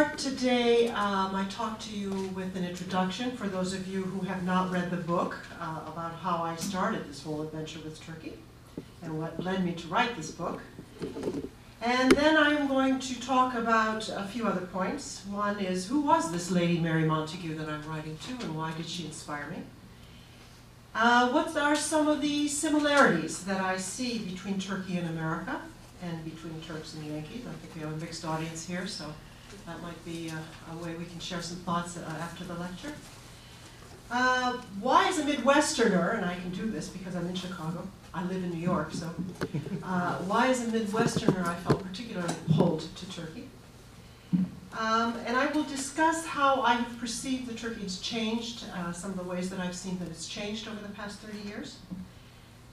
start today my talk to you with an introduction for those of you who have not read the book about how I started this whole adventure with Turkey and what led me to write this book. And then I'm going to talk about a few other points. One is, who was this Lady Mary Montagu that I'm writing to, and why did she inspire me? What are some of the similarities that I see between Turkey and America, and between Turks and Yankees? I think we have a mixed audience here, so that might be a way we can share some thoughts after the lecture. Why as a Midwesterner, and I can do this because I'm in Chicago, I live in New York, so why as a Midwesterner I felt particularly pulled to Turkey. And I will discuss how I have perceived that Turkey has changed, some of the ways that I've seen that it's changed over the past 30 years.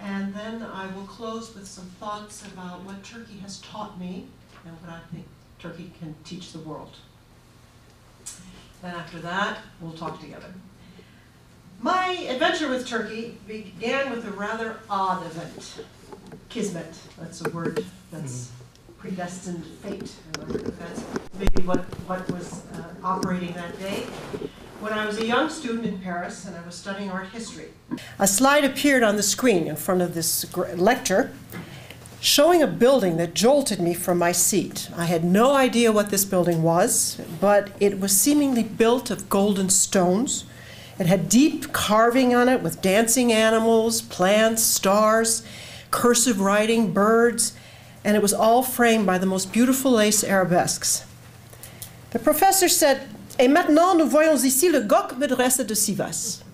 And then I will close with some thoughts about what Turkey has taught me and what I think Turkey can teach the world. Then after that, we'll talk together. My adventure with Turkey began with a rather odd event. Kismet, that's a word that's predestined fate. That's maybe what was operating that day. When I was a young student in Paris and I was studying art history, a slide appeared on the screen in front of this lecture showing a building that jolted me from my seat. I had no idea what this building was, but it was seemingly built of golden stones. It had deep carving on it with dancing animals, plants, stars, cursive writing, birds, and it was all framed by the most beautiful lace arabesques. The professor said, "Et maintenant nous voyons ici le Gok Medrese de Sivas."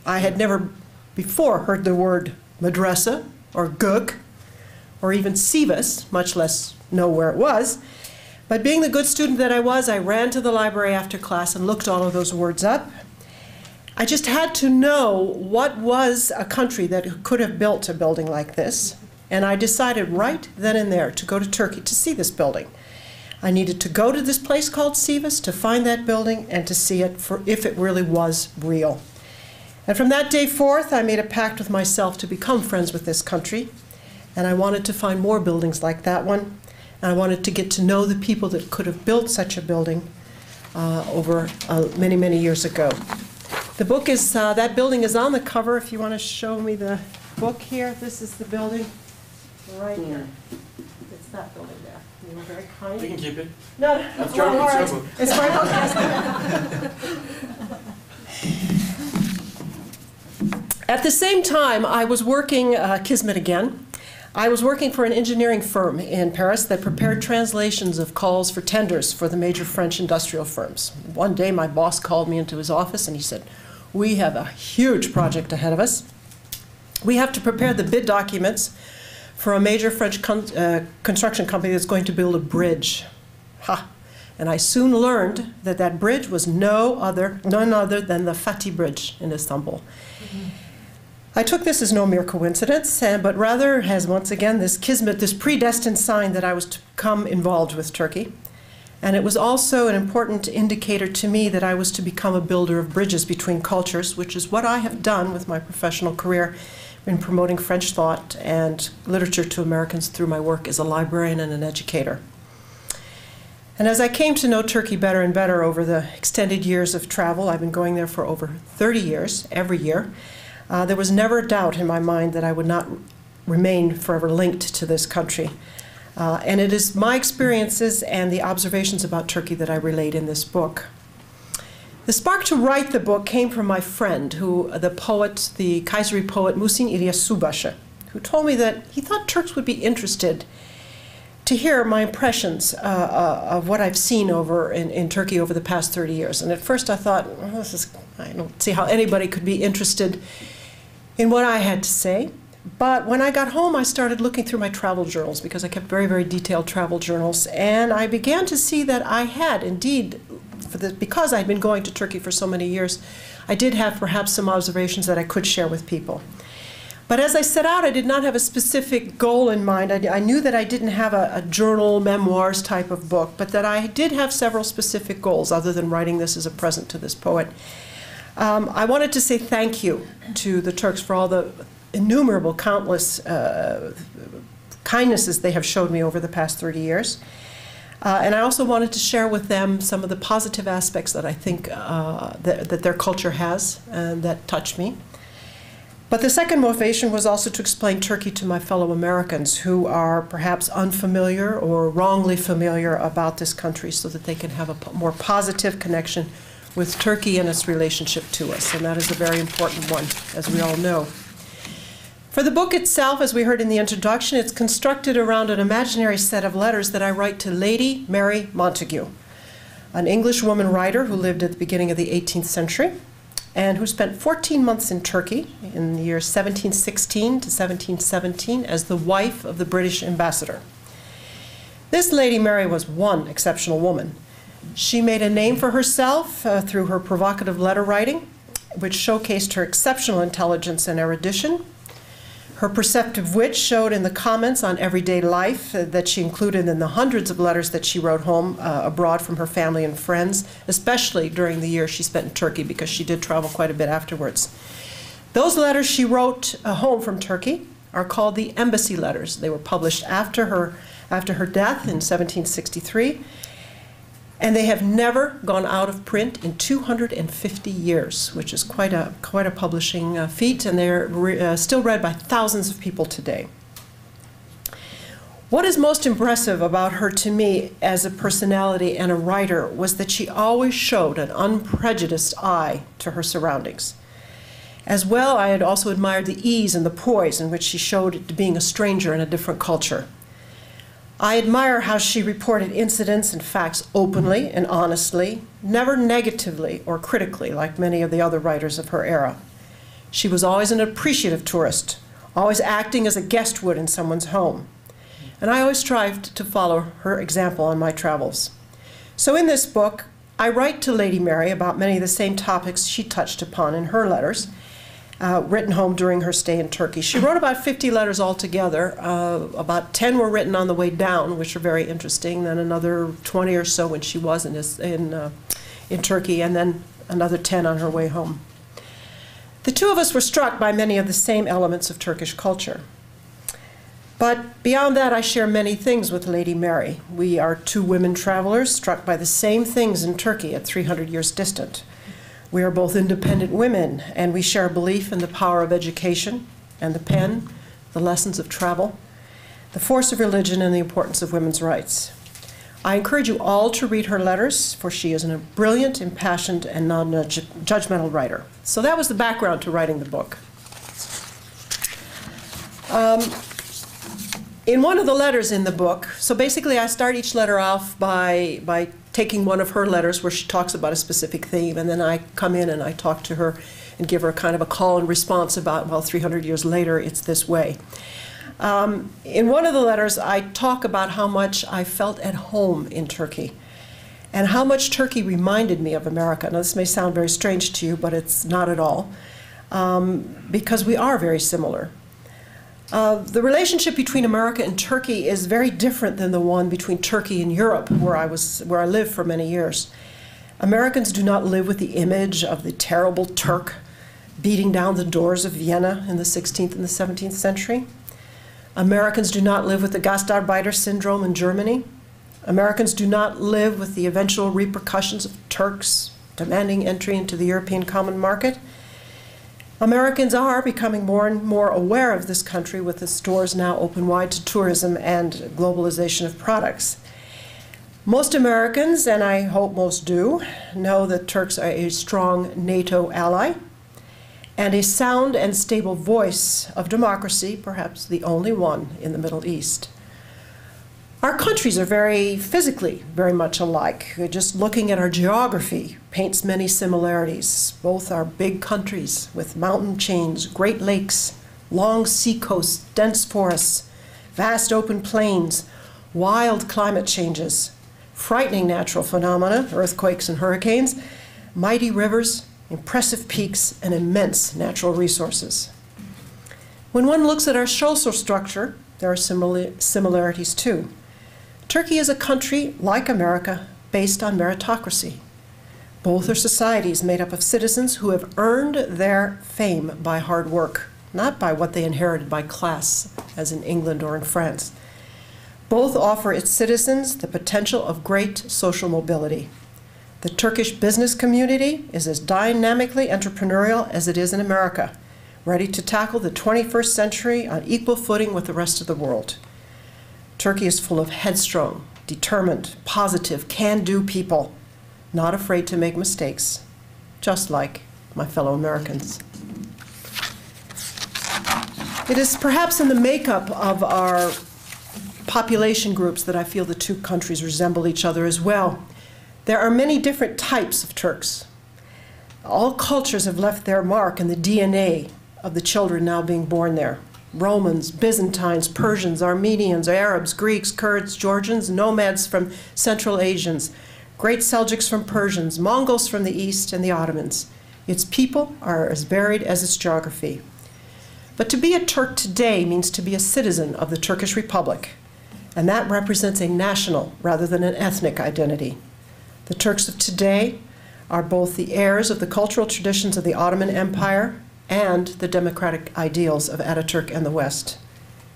I had never before heard the word Medrese or Guk or even Sivas, much less know where it was. But being the good student that I was, I ran to the library after class and looked all of those words up. I just had to know what was a country that could have built a building like this. And I decided right then and there to go to Turkey to see this building. I needed to go to this place called Sivas to find that building and to see it for if it really was real. And from that day forth, I made a pact with myself to become friends with this country. And I wanted to find more buildings like that one. And I wanted to get to know the people that could have built such a building over many, many years ago. The book is, that building is on the cover. If you want to show me the book here, this is the building right here. It's that building there. You were very kind. We can keep it. No, That's well, all right. trouble. It's my book. At the same time, I was working, Kismet again, I was working for an engineering firm in Paris that prepared translations of calls for tenders for the major French industrial firms. One day my boss called me into his office and he said, "We have a huge project ahead of us. We have to prepare the bid documents for a major French construction company that's going to build a bridge." Ha! And I soon learned that that bridge was none other than the Fatih Bridge in Istanbul. I took this as no mere coincidence, but rather as, once again, this kismet, this predestined sign that I was to become involved with Turkey. And it was also an important indicator to me that I was to become a builder of bridges between cultures, which is what I have done with my professional career in promoting French thought and literature to Americans through my work as a librarian and an educator. And as I came to know Turkey better and better over the extended years of travel, I've been going there for over 30 years, every year, there was never a doubt in my mind that I would not remain forever linked to this country. And it is my experiences and the observations about Turkey that I relate in this book. The spark to write the book came from my friend, the poet, the Kayseri poet Muhsin İlyas Subaşı, who told me that he thought Turks would be interested to hear my impressions of what I've seen over in Turkey over the past 30 years. And at first I thought, well, I don't see how anybody could be interested in what I had to say. But when I got home, I started looking through my travel journals because I kept very, very detailed travel journals. And I began to see that I had indeed, because I'd been going to Turkey for so many years, I did have perhaps some observations that I could share with people. But as I set out, I did not have a specific goal in mind. I knew that I didn't have a journal, memoirs type of book, but that I did have several specific goals other than writing this as a present to this poet. I wanted to say thank you to the Turks for all the innumerable, countless kindnesses they have showed me over the past 30 years. And I also wanted to share with them some of the positive aspects that I think that their culture has and that touch me. But the second motivation was also to explain Turkey to my fellow Americans who are perhaps unfamiliar or wrongly familiar about this country, so that they can have a more positive connection with Turkey and its relationship to us. And that is a very important one, as we all know. For the book itself, as we heard in the introduction, it's constructed around an imaginary set of letters that I write to Lady Mary Montagu, an English woman writer who lived at the beginning of the 18th century and who spent 14 months in Turkey in the years 1716 to 1717 as the wife of the British ambassador. This Lady Mary was one exceptional woman. She made a name for herself through her provocative letter writing, which showcased her exceptional intelligence and erudition. Her perceptive wit showed in the comments on everyday life that she included in the hundreds of letters that she wrote home abroad from her family and friends, especially during the year she spent in Turkey, because she did travel quite a bit afterwards. Those letters she wrote home from Turkey are called the embassy letters. They were published after her death in 1763. And they have never gone out of print in 250 years, which is quite a publishing feat, and they're still read by thousands of people today. What is most impressive about her to me as a personality and a writer was that she always showed an unprejudiced eye to her surroundings. As well, I had also admired the ease and the poise in which she showed being a stranger in a different culture. I admire how she reported incidents and facts openly and honestly, never negatively or critically like many of the other writers of her era. She was always an appreciative tourist, always acting as a guest would in someone's home. And I always strived to follow her example on my travels. So in this book, I write to Lady Mary about many of the same topics she touched upon in her letters, written home during her stay in Turkey. She wrote about 50 letters altogether. About 10 were written on the way down, which are very interesting, then another 20 or so when she was in Turkey, and then another 10 on her way home. The two of us were struck by many of the same elements of Turkish culture. But beyond that, I share many things with Lady Mary. We are two women travelers struck by the same things in Turkey at 300 years distant. We are both independent women, and we share a belief in the power of education and the pen, the lessons of travel, the force of religion, and the importance of women's rights. I encourage you all to read her letters, for she is a brilliant, impassioned, and non-judgmental writer. So that was the background to writing the book. In one of the letters in the book, so basically I start each letter off by taking one of her letters where she talks about a specific theme, and then I come in and I talk to her and give her kind of a call and response about, well, 300 years later, it's this way. In one of the letters, I talk about how much I felt at home in Turkey and how much Turkey reminded me of America. Now, this may sound very strange to you, but it's not at all, because we are very similar. The relationship between America and Turkey is very different than the one between Turkey and Europe, where I lived for many years. Americans do not live with the image of the terrible Turk beating down the doors of Vienna in the 16th and the 17th century. Americans do not live with the Gastarbeiter syndrome in Germany. Americans do not live with the eventual repercussions of Turks demanding entry into the European common market. Americans are becoming more and more aware of this country, with its doors now open wide to tourism and globalization of products. Most Americans, and I hope most do, know that Turks are a strong NATO ally and a sound and stable voice of democracy, perhaps the only one in the Middle East. Our countries are physically very much alike. Just looking at our geography paints many similarities. Both are big countries with mountain chains, great lakes, long sea coasts, dense forests, vast open plains, wild climate changes, frightening natural phenomena, earthquakes and hurricanes, mighty rivers, impressive peaks, and immense natural resources. When one looks at our social structure, there are similarities too. Turkey is a country, like America, based on meritocracy. Both are societies made up of citizens who have earned their fame by hard work, not by what they inherited by class, as in England or in France. Both offer its citizens the potential of great social mobility. The Turkish business community is as dynamically entrepreneurial as it is in America, ready to tackle the 21st century on equal footing with the rest of the world. Turkey is full of headstrong, determined, positive, can-do people, not afraid to make mistakes, just like my fellow Americans. It is perhaps in the makeup of our population groups that I feel the two countries resemble each other as well. There are many different types of Turks. All cultures have left their mark in the DNA of the children now being born there. Romans, Byzantines, Persians, Armenians, Arabs, Greeks, Kurds, Georgians, nomads from Central Asians, great Seljuks from Persians, Mongols from the East, and the Ottomans. Its people are as varied as its geography. But to be a Turk today means to be a citizen of the Turkish Republic, and that represents a national rather than an ethnic identity. The Turks of today are both the heirs of the cultural traditions of the Ottoman Empire and the democratic ideals of Ataturk and the West.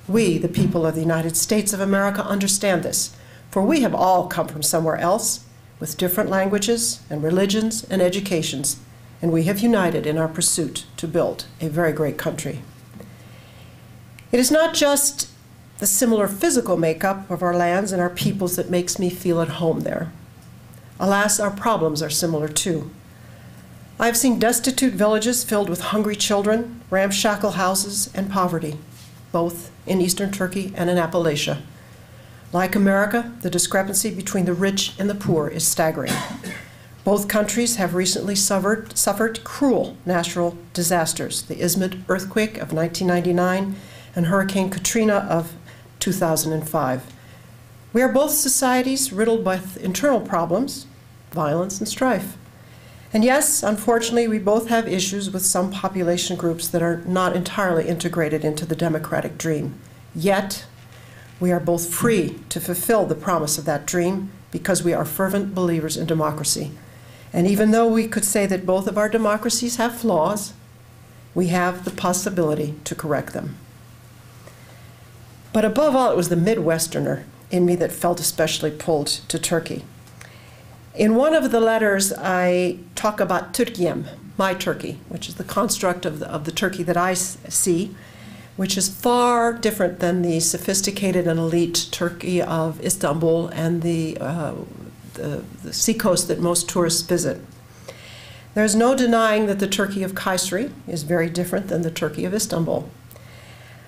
We, the people of the United States of America, understand this, for we have all come from somewhere else with different languages and religions and educations, and we have united in our pursuit to build a very great country. It is not just the similar physical makeup of our lands and our peoples that makes me feel at home there. Alas, our problems are similar too. I have seen destitute villages filled with hungry children, ramshackle houses, and poverty, both in eastern Turkey and in Appalachia. Like America, the discrepancy between the rich and the poor is staggering. Both countries have recently suffered cruel natural disasters, the Izmit earthquake of 1999 and Hurricane Katrina of 2005. We are both societies riddled with internal problems, violence and strife. And yes, unfortunately, we both have issues with some population groups that are not entirely integrated into the democratic dream. Yet, we are both free to fulfill the promise of that dream because we are fervent believers in democracy. And even though we could say that both of our democracies have flaws, we have the possibility to correct them. But above all, it was the Midwesterner in me that felt especially pulled to Turkey. In one of the letters, I talk about Türkiye'm, my Turkey, which is the construct of the Turkey that I see, which is far different than the sophisticated and elite Turkey of Istanbul and the seacoast that most tourists visit. There's no denying that the Turkey of Kayseri is very different than the Turkey of Istanbul.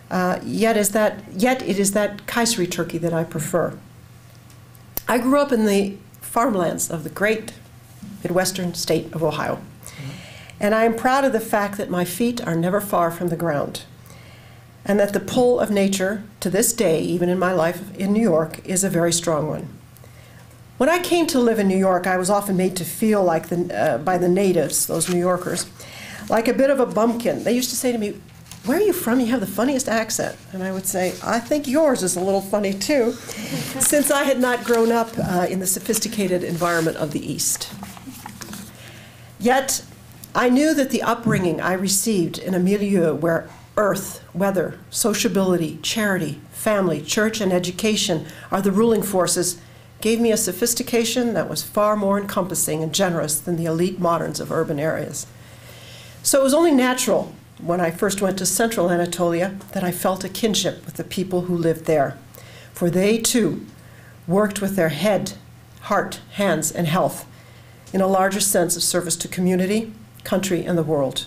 Yet it is that Kayseri Turkey that I prefer. I grew up in the farmlands of the great Midwestern state of Ohio. And I am proud of the fact that my feet are never far from the ground, and that the pull of nature to this day, even in my life in New York, is a very strong one. When I came to live in New York, I was often made to feel like by the natives, those New Yorkers, like a bit of a bumpkin. They used to say to me, "Where are you from? You have the funniest accent." And I would say, "I think yours is a little funny too," since I had not grown up in the sophisticated environment of the East. Yet, I knew that the upbringing I received in a milieu where earth, weather, sociability, charity, family, church, and education are the ruling forces gave me a sophistication that was far more encompassing and generous than the elite moderns of urban areas. So it was only natural when I first went to central Anatolia that I felt a kinship with the people who lived there, for they too worked with their head, heart, hands, and health in a larger sense of service to community, country, and the world.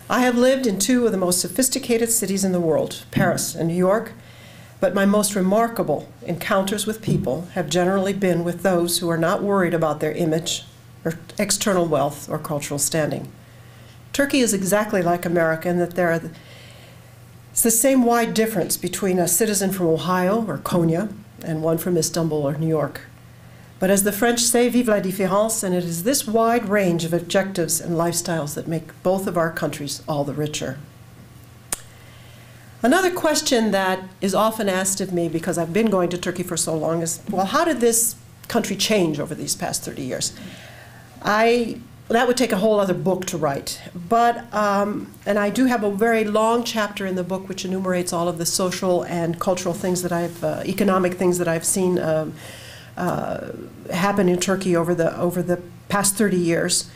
I have lived in two of the most sophisticated cities in the world, Paris and New York, but my most remarkable encounters with people have generally been with those who are not worried about their image or external wealth or cultural standing. Turkey is exactly like America in that it's the same wide difference between a citizen from Ohio or Konya and one from Istanbul or New York. But as the French say, vive la différence, and it is this wide range of objectives and lifestyles that make both of our countries all the richer. Another question that is often asked of me, because I've been going to Turkey for so long, is, well, how did this country change over these past 30 years? I that would take a whole other book to write. But, and I do have a very long chapter in the book which enumerates all of the social and cultural things that economic things that I've seen happen in Turkey over the past 30 years.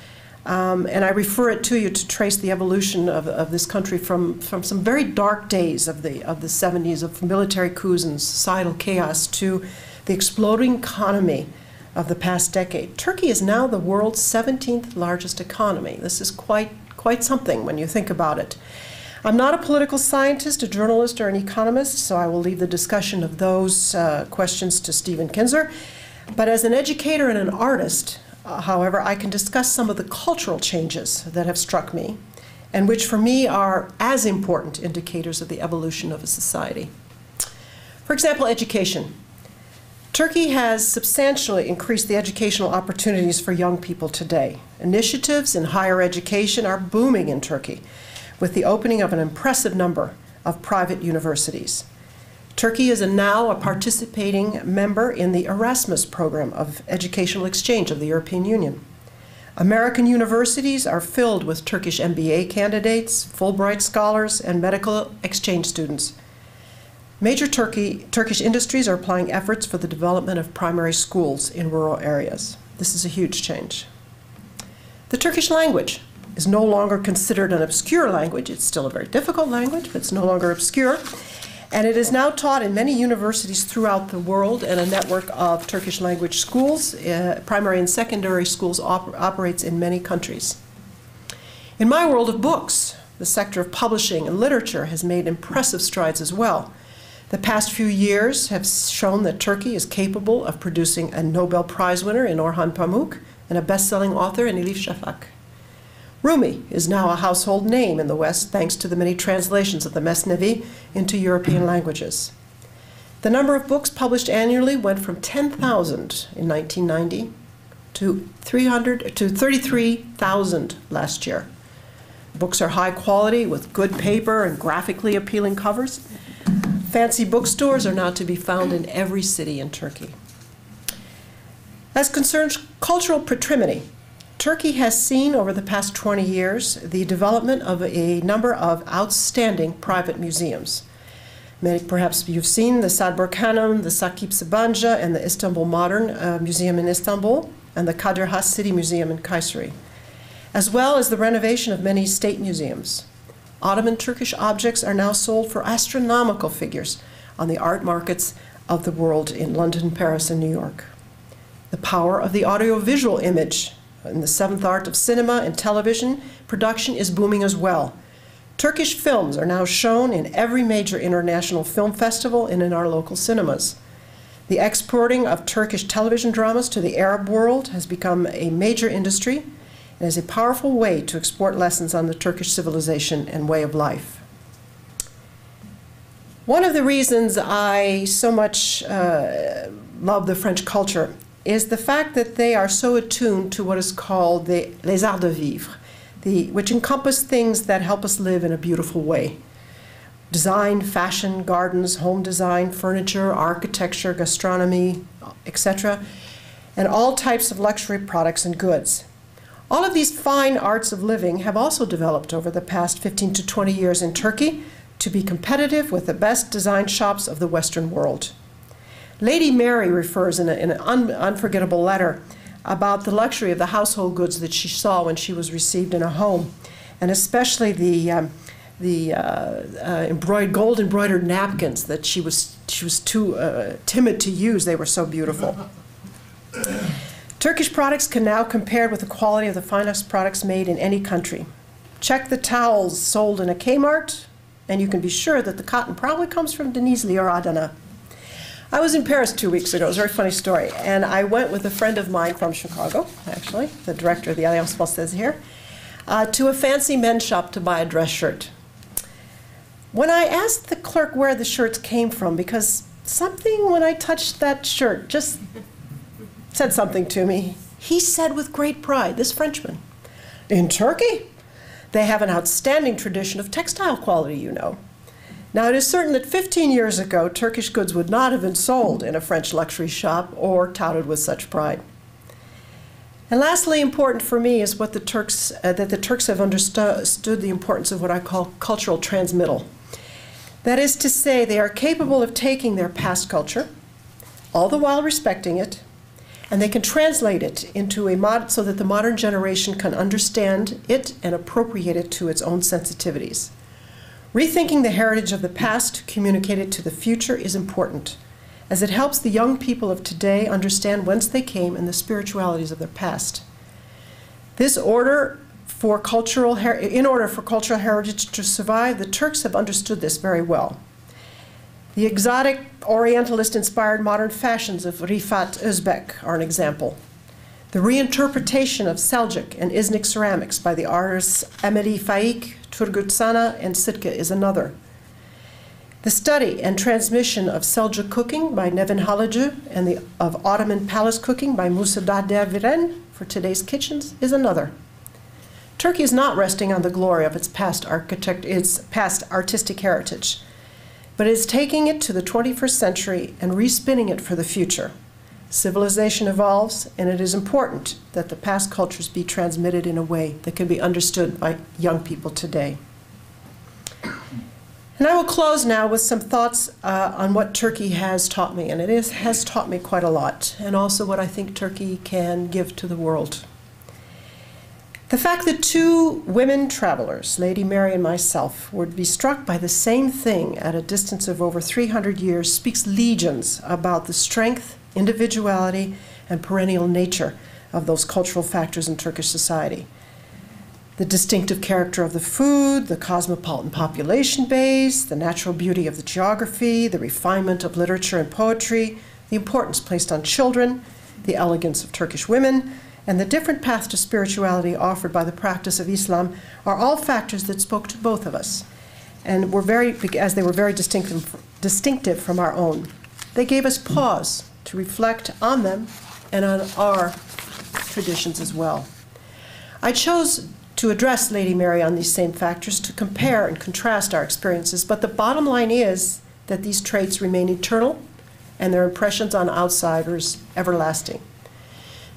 And I refer it to you to trace the evolution of this country from some very dark days of the 70s of military coups and societal chaos to the exploding economy of the past decade. Turkey is now the world's 17th largest economy. This is quite something when you think about it. I'm not a political scientist, a journalist, or an economist, so I will leave the discussion of those questions to Stephen Kinzer. But as an educator and an artist, however, I can discuss some of the cultural changes that have struck me, and which for me are as important indicators of the evolution of a society. For example, education. Turkey has substantially increased the educational opportunities for young people today. Initiatives in higher education are booming in Turkey, with the opening of an impressive number of private universities. Turkey is now a participating member in the Erasmus program of educational exchange of the European Union. American universities are filled with Turkish MBA candidates, Fulbright scholars, and medical exchange students. Major Turkish industries are applying efforts for the development of primary schools in rural areas. This is a huge change. The Turkish language is no longer considered an obscure language. It's still a very difficult language, but it's no longer obscure. And it is now taught in many universities throughout the world, and a network of Turkish language schools, primary and secondary schools, operates in many countries. In my world of books, the sector of publishing and literature has made impressive strides as well. The past few years have shown that Turkey is capable of producing a Nobel Prize winner in Orhan Pamuk and a best-selling author in Elif Shafak. Rumi is now a household name in the West thanks to the many translations of the Mesnevi into European languages. The number of books published annually went from 10,000 in 1990 to 33,000 last year. Books are high quality with good paper and graphically appealing covers. Fancy bookstores are now to be found in every city in Turkey. As concerns cultural patrimony, Turkey has seen over the past 20 years the development of a number of outstanding private museums. Perhaps you've seen the Sadburghanım, the Sakip Sabancı, and the Istanbul Modern Museum in Istanbul, and the Kadir Has City Museum in Kayseri, as well as the renovation of many state museums. Ottoman Turkish objects are now sold for astronomical figures on the art markets of the world in London, Paris, and New York. The power of the audiovisual image in the seventh art of cinema and television production is booming as well. Turkish films are now shown in every major international film festival and in our local cinemas. The exporting of Turkish television dramas to the Arab world has become a major industry and is a powerful way to export lessons on the Turkish civilization and way of life. One of the reasons I so much love the French culture is the fact that they are so attuned to what is called les arts de vivre, which encompass things that help us live in a beautiful way. Design, fashion, gardens, home design, furniture, architecture, gastronomy, etc., and all types of luxury products and goods. All of these fine arts of living have also developed over the past 15 to 20 years in Turkey to be competitive with the best design shops of the Western world. Lady Mary refers in an unforgettable letter about the luxury of the household goods that she saw when she was received in a home, and especially the gold embroidered napkins that she was too timid to use. They were so beautiful. Turkish products can now compare with the quality of the finest products made in any country. Check the towels sold in a Kmart, and you can be sure that the cotton probably comes from Denizli or Adana. I was in Paris 2 weeks ago. It was a very funny story. And I went with a friend of mine from Chicago, actually, the director of the Alliance Française here, to a fancy men's shop to buy a dress shirt. When I asked the clerk where the shirts came from, because something when I touched that shirt just said something to me, he said with great pride, this Frenchman, "In Turkey, they have an outstanding tradition of textile quality, you know." Now, it is certain that 15 years ago, Turkish goods would not have been sold in a French luxury shop or touted with such pride. And lastly, important for me is what that the Turks have understood the importance of what I call cultural transmittal. That is to say, they are capable of taking their past culture, all the while respecting it, and they can translate it into so that the modern generation can understand it and appropriate it to its own sensitivities. Rethinking the heritage of the past to communicate it to the future is important, as it helps the young people of today understand whence they came and the spiritualities of their past. In order for cultural heritage to survive, the Turks have understood this very well. The exotic, Orientalist-inspired modern fashions of Rifat Özbek are an example. The reinterpretation of Seljuk and Iznik ceramics by the artists Emeli Faik, Turgut Sana, and Sitka is another. The study and transmission of Seljuk cooking by Nevin Halıcı and of Ottoman palace cooking by Musa Viren for today's kitchens is another. Turkey is not resting on the glory of its past artistic heritage, but is taking it to the 21st century and respinning it for the future. Civilization evolves, and it is important that the past cultures be transmitted in a way that can be understood by young people today. And I will close now with some thoughts on what Turkey has taught me, and it has taught me quite a lot, and also what I think Turkey can give to the world. The fact that two women travelers, Lady Mary and myself, would be struck by the same thing at a distance of over 300 years speaks legions about the strength, individuality, and perennial nature of those cultural factors in Turkish society. The distinctive character of the food, the cosmopolitan population base, the natural beauty of the geography, the refinement of literature and poetry, the importance placed on children, the elegance of Turkish women, and the different path to spirituality offered by the practice of Islam are all factors that spoke to both of us, and as they were very distinctive from our own. They gave us pause to reflect on them and on our traditions as well. I chose to address Lady Mary on these same factors to compare and contrast our experiences, but the bottom line is that these traits remain eternal and their impressions on outsiders everlasting.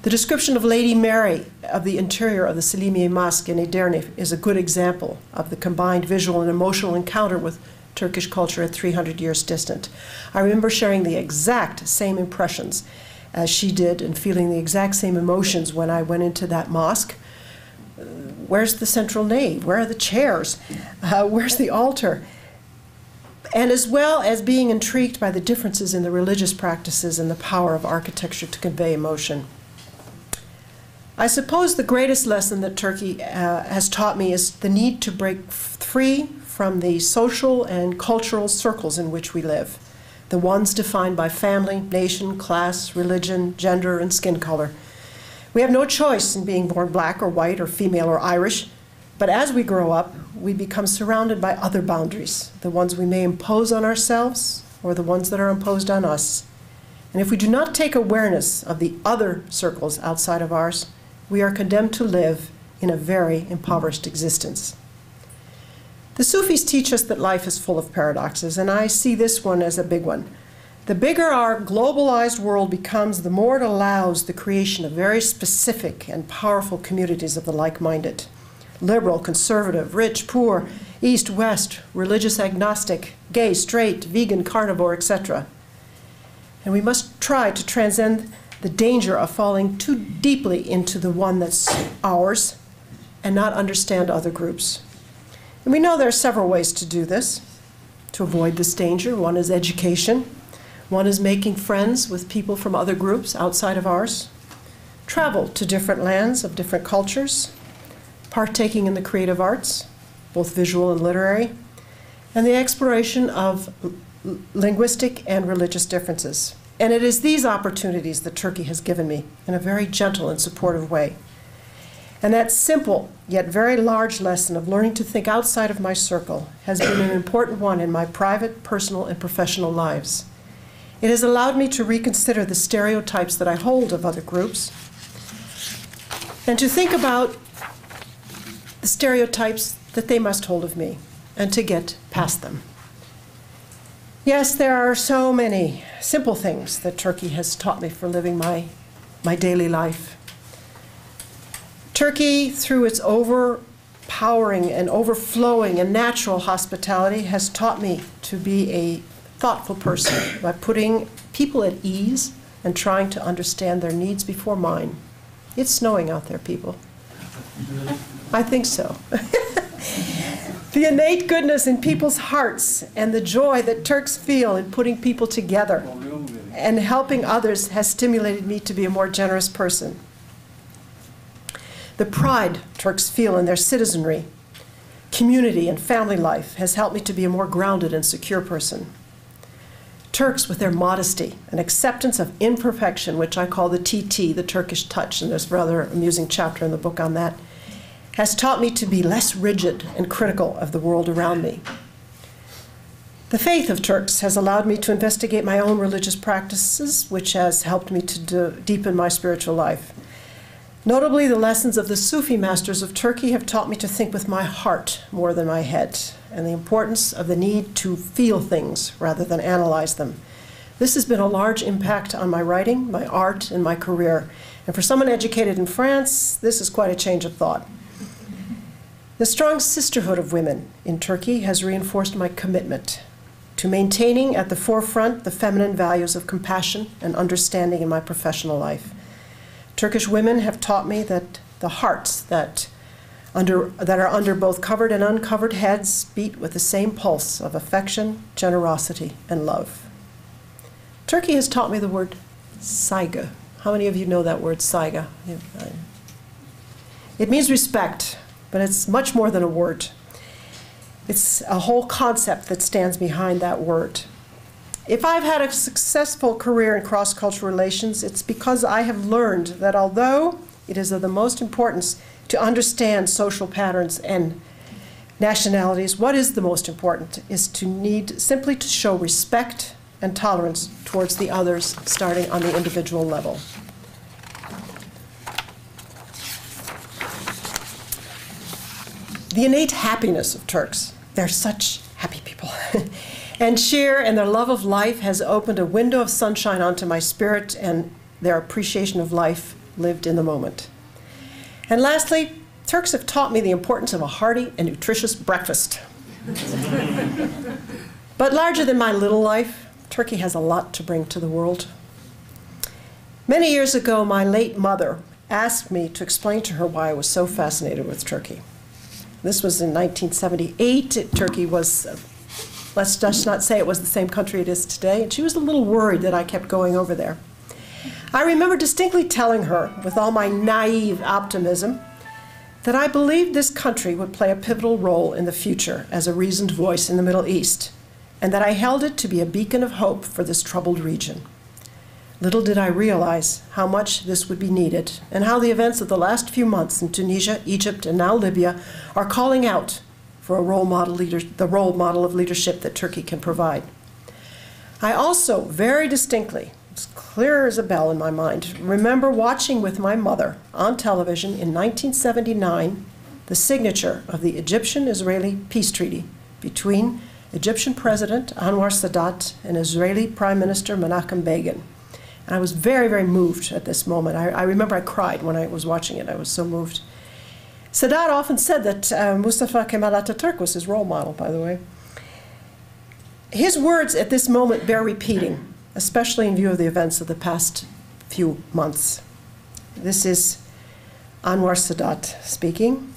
The description of Lady Mary of the interior of the Selimiye Mosque in Edirne is a good example of the combined visual and emotional encounter with Turkish culture at 300 years distant. I remember sharing the exact same impressions as she did and feeling the exact same emotions when I went into that mosque. Where's the central nave? Where are the chairs? Where's the altar? And as well as being intrigued by the differences in the religious practices and the power of architecture to convey emotion. I suppose the greatest lesson that Turkey has taught me is the need to break free from the social and cultural circles in which we live, the ones defined by family, nation, class, religion, gender, and skin color. We have no choice in being born black or white or female or Irish, but as we grow up, we become surrounded by other boundaries, the ones we may impose on ourselves or the ones that are imposed on us. And if we do not take awareness of the other circles outside of ours, we are condemned to live in a very impoverished existence. The Sufis teach us that life is full of paradoxes, and I see this one as a big one. The bigger our globalized world becomes, the more it allows the creation of very specific and powerful communities of the like-minded. Liberal, conservative, rich, poor, east, west, religious, agnostic, gay, straight, vegan, carnivore, etc. And we must try to transcend the danger of falling too deeply into the one that's ours and not understand other groups. And we know there are several ways to do this, to avoid this danger. One is education. One is making friends with people from other groups outside of ours. Travel to different lands of different cultures. Partaking in the creative arts, both visual and literary. And the exploration of linguistic and religious differences. And it is these opportunities that Turkey has given me in a very gentle and supportive way. And that simple yet very large lesson of learning to think outside of my circle has been an important one in my private, personal, and professional lives. It has allowed me to reconsider the stereotypes that I hold of other groups and to think about the stereotypes that they must hold of me and to get past them. Yes, there are so many simple things that Turkey has taught me for living my daily life. Turkey, through its overpowering and overflowing and natural hospitality, has taught me to be a thoughtful person by putting people at ease and trying to understand their needs before mine. It's snowing out there, people. I think so. The innate goodness in people's hearts and the joy that Turks feel in putting people together and helping others has stimulated me to be a more generous person. The pride Turks feel in their citizenry, community, and family life has helped me to be a more grounded and secure person. Turks, with their modesty and acceptance of imperfection, which I call the TT, the Turkish touch, and there's a rather amusing chapter in the book on that, has taught me to be less rigid and critical of the world around me. The faith of Turks has allowed me to investigate my own religious practices, which has helped me to deepen my spiritual life. Notably, the lessons of the Sufi masters of Turkey have taught me to think with my heart more than my head, and the importance of the need to feel things rather than analyze them. This has been a large impact on my writing, my art, and my career. And for someone educated in France, this is quite a change of thought. The strong sisterhood of women in Turkey has reinforced my commitment to maintaining at the forefront the feminine values of compassion and understanding in my professional life. Turkish women have taught me that the hearts that are under both covered and uncovered heads beat with the same pulse of affection, generosity, and love. Turkey has taught me the word saygı. How many of you know that word, saygı? It means respect, but it's much more than a word. It's a whole concept that stands behind that word. If I've had a successful career in cross-cultural relations, it's because I have learned that although it is of the most importance to understand social patterns and nationalities, what is the most important is to need simply to show respect and tolerance towards the others, starting on the individual level. The innate happiness of Turks, they're such happy people, and cheer and their love of life has opened a window of sunshine onto my spirit and their appreciation of life lived in the moment. And lastly, Turks have taught me the importance of a hearty and nutritious breakfast. But larger than my little life, Turkey has a lot to bring to the world. Many years ago, my late mother asked me to explain to her why I was so fascinated with Turkey. This was in 1978. Turkey was, let's just not say it was the same country it is today, and she was a little worried that I kept going over there. I remember distinctly telling her, with all my naive optimism, that I believed this country would play a pivotal role in the future as a reasoned voice in the Middle East, and that I held it to be a beacon of hope for this troubled region. Little did I realize how much this would be needed, and how the events of the last few months in Tunisia, Egypt, and now Libya are calling out for the role model of leadership that Turkey can provide. I also very distinctly, it's clear as a bell in my mind, remember watching with my mother on television in 1979 the signature of the Egyptian-Israeli peace treaty between Egyptian President Anwar Sadat and Israeli Prime Minister Menachem Begin. And I was very, very moved at this moment. I remember I cried when I was watching it. I was so moved. Sadat often said that Mustafa Kemal Atatürk was his role model, by the way. His words at this moment bear repeating, especially in view of the events of the past few months. This is Anwar Sadat speaking.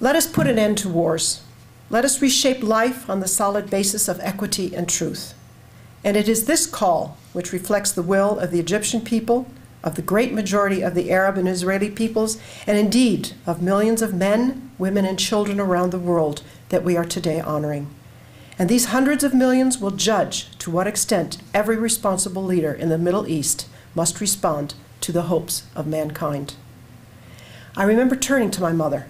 Let us put an end to wars. Let us reshape life on the solid basis of equity and truth. And it is this call which reflects the will of the Egyptian people, of the great majority of the Arab and Israeli peoples, and indeed of millions of men, women, and children around the world that we are today honoring. And these hundreds of millions will judge to what extent every responsible leader in the Middle East must respond to the hopes of mankind. I remember turning to my mother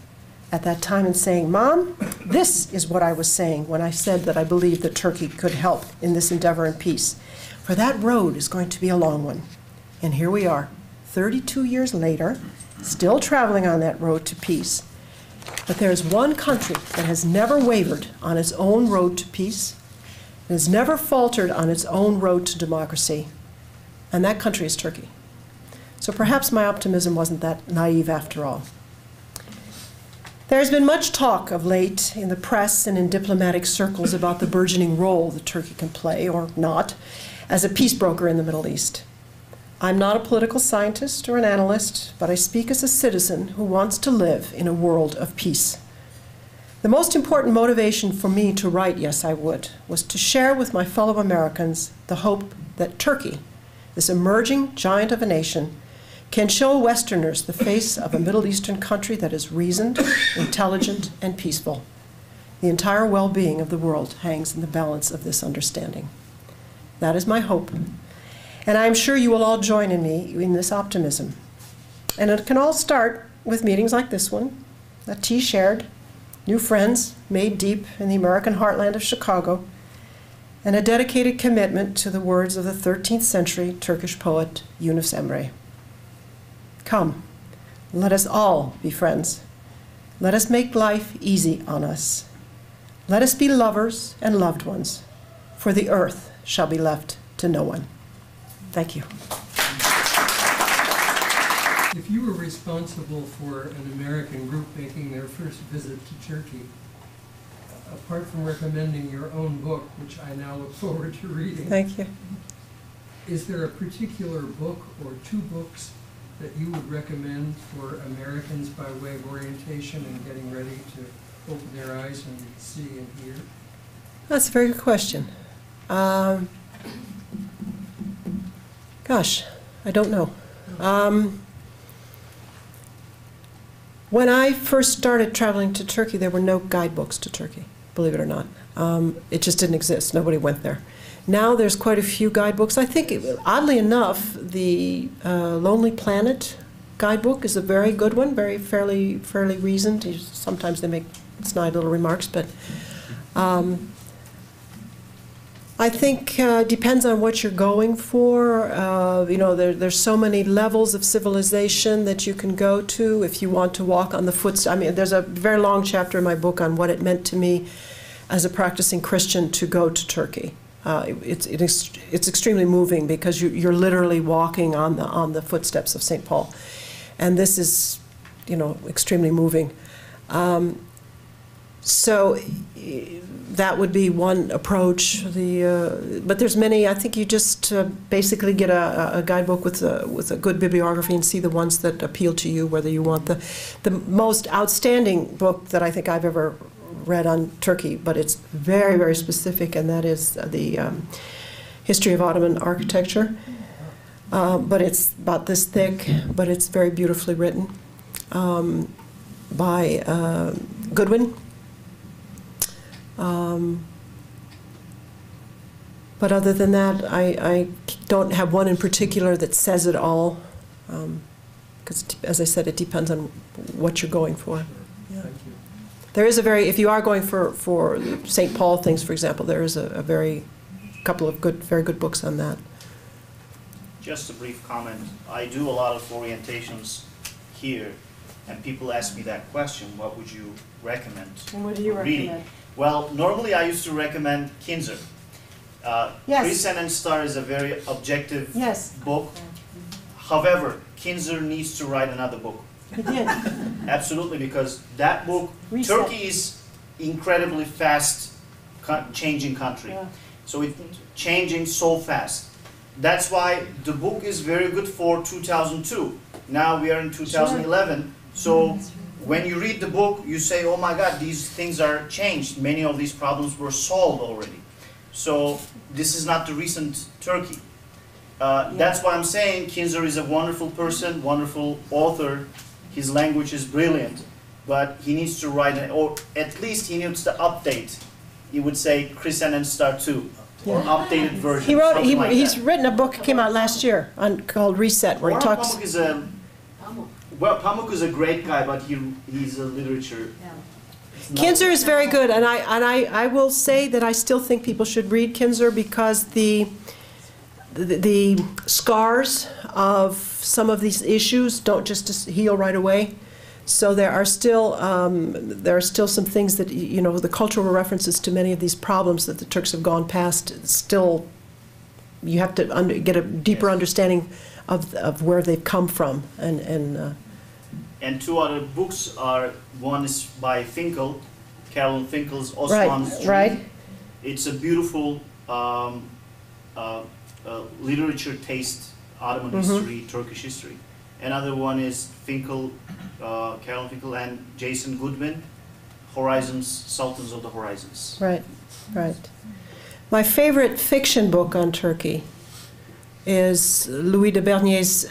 at that time and saying, "Mom, this is what I was saying when I said that I believed that Turkey could help in this endeavor in peace. For that road is going to be a long one." And here we are, 32 years later, still traveling on that road to peace. But there is one country that has never wavered on its own road to peace, and has never faltered on its own road to democracy, and that country is Turkey. So perhaps my optimism wasn't that naive after all. There has been much talk of late in the press and in diplomatic circles about the burgeoning role that Turkey can play, or not, as a peace broker in the Middle East. I'm not a political scientist or an analyst, but I speak as a citizen who wants to live in a world of peace. The most important motivation for me to write Yes, I Would was to share with my fellow Americans the hope that Turkey, this emerging giant of a nation, can show Westerners the face of a Middle Eastern country that is reasoned, intelligent, and peaceful. The entire well-being of the world hangs in the balance of this understanding. That is my hope. And I am sure you will all join in me in this optimism. And it can all start with meetings like this one, a tea shared, new friends made deep in the American heartland of Chicago, and a dedicated commitment to the words of the 13th century Turkish poet Yunus Emre. Come, let us all be friends. Let us make life easy on us. Let us be lovers and loved ones, for the earth shall be left to no one. Thank you. If you were responsible for an American group making their first visit to Turkey, apart from recommending your own book, which I now look forward to reading, Thank you. is there a particular book or two books that you would recommend for Americans by way of orientation and getting ready to open their eyes and see and hear? That's a very good question. Gosh, I don't know. When I first started traveling to Turkey, there were no guidebooks to Turkey, believe it or not. It just didn't exist. Nobody went there. Now there's quite a few guidebooks. I think, oddly enough, the Lonely Planet guidebook is a very good one, fairly reasoned. Sometimes they make snide little remarks, but I think depends on what you're going for. You know, there's so many levels of civilization that you can go to if you want to walk on the footsteps. I mean, there's a very long chapter in my book on what it meant to me as a practicing Christian to go to Turkey. It's extremely moving because you're literally walking on the footsteps of St. Paul, and this is, you know, extremely moving. So that would be one approach. But there's many. I think you just basically get a guidebook with a good bibliography and see the ones that appeal to you. Whether you want the most outstanding book that I think I've ever read on Turkey, but it's very, very specific, and that is the History of Ottoman Architecture. But it's about this thick, but it's very beautifully written, by Goodwin. But other than that, I don't have one in particular that says it all, because, as I said, it depends on what you're going for. Yeah. Thank you. There is a very, if you are going for St. Paul things, for example, there is a couple of very good books on that. Just a brief comment. I do a lot of orientations here, and people ask me that question, what would you recommend? And what do you reading? recommend? Well, normally I used to recommend Kinzer. Yes. Crescent and Star is a very objective Yes. book. However, Kinzer needs to write another book. He did. Absolutely, because that book, Reset. Turkey is incredibly fast changing country. Yeah. So it's changing so fast. That's why the book is very good for 2002. Now we are in 2011. So when you read the book, you say, oh my God, these things are changed. Many of these problems were solved already. So this is not the recent Turkey. That's why I'm saying Kinzer is a wonderful person, wonderful author. His language is brilliant, but he needs to write, or at least he needs to update. He would say Crescent and Star 2, or updated version. He's written a book that came out last year called Reset, where he talks. Pamuk is a great guy, but he's a literature. Kinzer is very good, and I will say that I still think people should read Kinzer because the scars of some of these issues don't just heal right away. So there are still some things that, you know, the cultural references to many of these problems that the Turks have gone past. Still, you have to get a deeper understanding of where they've come from. And two other books are, one is by Finkel, Carolyn Finkel's Right, Osman's Dream. right. It's a beautiful literature taste, Ottoman history, Turkish history. Another one is Finkel, Carolyn Finkel and Jason Goodman, Horizons, Sultans of the Horizons. Right, right. My favorite fiction book on Turkey is Louis de Bernier's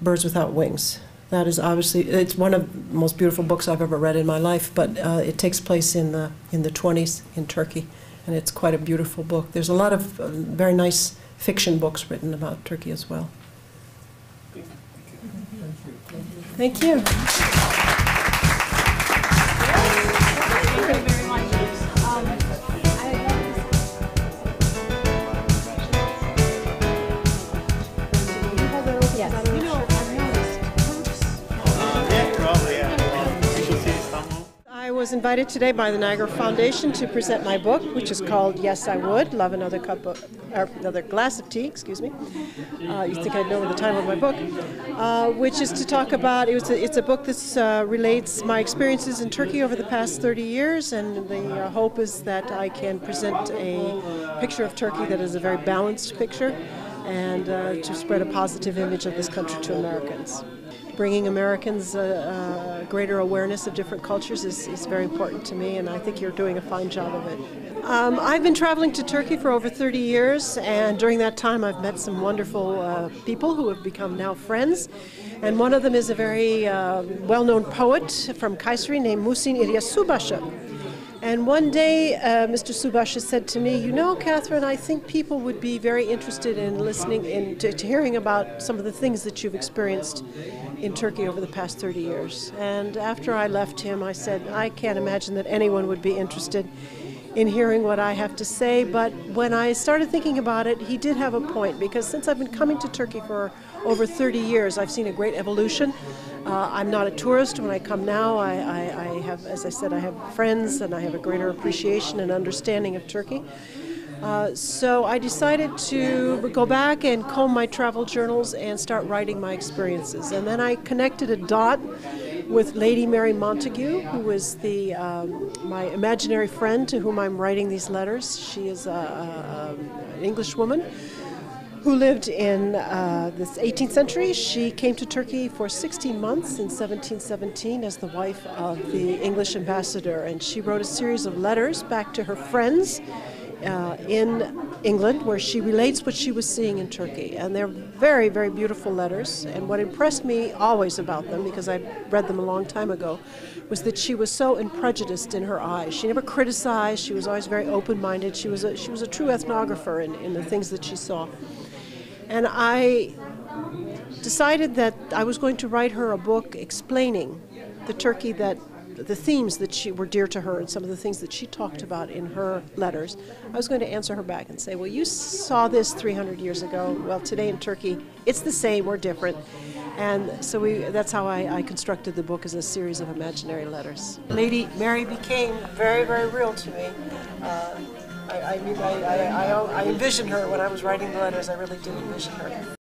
Birds Without Wings. That is obviously, it's one of the most beautiful books I've ever read in my life, but it takes place in the 20s in Turkey, and it's quite a beautiful book. There's a lot of very nice fiction books written about Turkey as well. Thank you. I was invited today by the Niagara Foundation to present my book, which is called Yes, I Would, Love Another Another Glass of Tea, excuse me. You think I'd know the title of my book, which is to talk about, it's a book that relates my experiences in Turkey over the past 30 years, and the hope is that I can present a picture of Turkey that is a very balanced picture, and to spread a positive image of this country to Americans. Bringing Americans greater awareness of different cultures is very important to me, and I think you're doing a fine job of it. I've been traveling to Turkey for over 30 years, and during that time I've met some wonderful people who have become now friends. And one of them is a very well-known poet from Kayseri named Muhsin İlyas Subaşı. And one day, Mr. Subaşı said to me, "You know, Katharine, I think people would be very interested in listening to hearing about some of the things that you've experienced in Turkey over the past 30 years." And after I left him, I said, I can't imagine that anyone would be interested in hearing what I have to say. But when I started thinking about it, he did have a point, because since I've been coming to Turkey for over 30 years, I've seen a great evolution. I'm not a tourist. When I come now, I have, as I said, I have friends, and I have a greater appreciation and understanding of Turkey. So I decided to go back and comb my travel journals and start writing my experiences. And then I connected a dot with Lady Mary Montagu, who was my imaginary friend to whom I'm writing these letters. She is an English woman who lived in the 18th century. She came to Turkey for 16 months in 1717 as the wife of the English ambassador, and she wrote a series of letters back to her friends in England, where she relates what she was seeing in Turkey. And they're very, very beautiful letters, and what impressed me always about them, because I read them a long time ago, was that she was so unprejudiced in her eyes. She never criticized. She was always very open-minded. She was a true ethnographer in the things that she saw. And I decided that I was going to write her a book explaining the Turkey the themes that were dear to her and some of the things that she talked about in her letters. I was going to answer her back and say, well, you saw this 300 years ago. Well, today in Turkey, it's the same, we're different. And so that's how I constructed the book, as a series of imaginary letters. Lady Mary became very, very real to me. I envisioned her when I was writing the letters. I really did envision her.